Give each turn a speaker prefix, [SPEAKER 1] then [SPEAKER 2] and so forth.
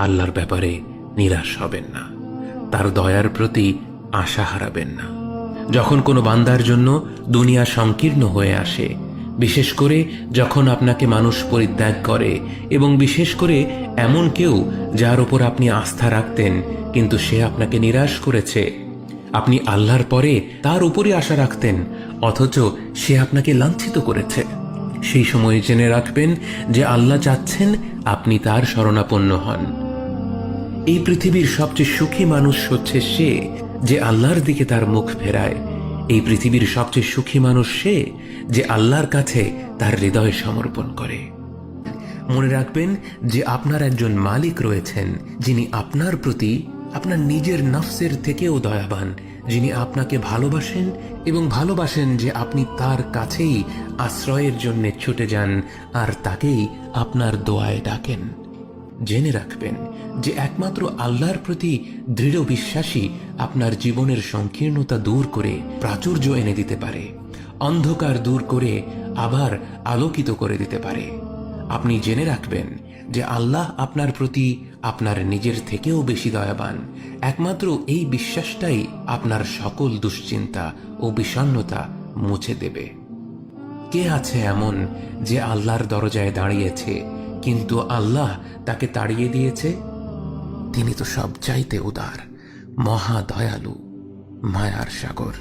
[SPEAKER 1] আল্লাহর ব্যাপারে নিরাশ হবেন না, তার দয়ার প্রতি আশা হারাবেন না। যখন কোনো বান্দার জন্য দুনিয়া সংকীর্ণ হয়ে আসে, বিশেষ করে যখন আপনাকে মানুষ পরিত্যাগ করে, এবং বিশেষ করে এমন কেউ যার উপর আপনি আস্থা রাখতেন কিন্তু সে আপনাকে নিরাশ করেছে, আপনি আল্লাহর পরে তার উপরে আশা রাখতেন অথচ সে আপনাকে লাঞ্ছিত করেছে, সেই সময় জেনে রাখবেন যে আল্লাহ চাচ্ছেন আপনি তার শরণাপন্ন হন। এই পৃথিবীর সবচেয়ে সুখী মানুষ হচ্ছে সে যে আল্লাহর দিকে তার মুখ ফেরায়। এই পৃথিবীর সবচেয়ে সুখী মানুষ সে যে আল্লাহর কাছে তার হৃদয় সমর্পণ করে। মনে রাখবেন যে আপনার একজন মালিক রয়েছেন যিনি আপনার প্রতি আপনার নিজের নফসের থেকেও দয়াবান, যিনি আপনাকে ভালোবাসেন এবং ভালোবাসেন যে আপনি তার কাছেই আশ্রয়ের জন্য ছুটে যান আর তাকেই আপনার দোয়ায় ডাকেন। জেনে রাখবেন যে একমাত্র আল্লাহর প্রতি দৃঢ় বিশ্বাসী আপনার জীবনের সংকীর্ণতা দূর করে প্রাচুর্য এনে দিতে পারে, অন্ধকার দূর করে আবার আলোকিত করে দিতে পারে। আপনি জেনে রাখবেন যে আল্লাহ আপনার প্রতি আপনার নিজের থেকেও বেশি দয়াবান। একমাত্র এই বিশ্বাসটাই আপনার সকল দুশ্চিন্তা ও বিষণ্ণতা মুছে দেবে। কে আছে এমন যে আল্লাহর দরজায় দাঁড়িয়েছে কিন্তু আল্লাহ তাকে তাড়িয়ে দিয়েছে? তিনি তো সবচাইতে উদার, মহা দয়ালু, মায়ার সাগর।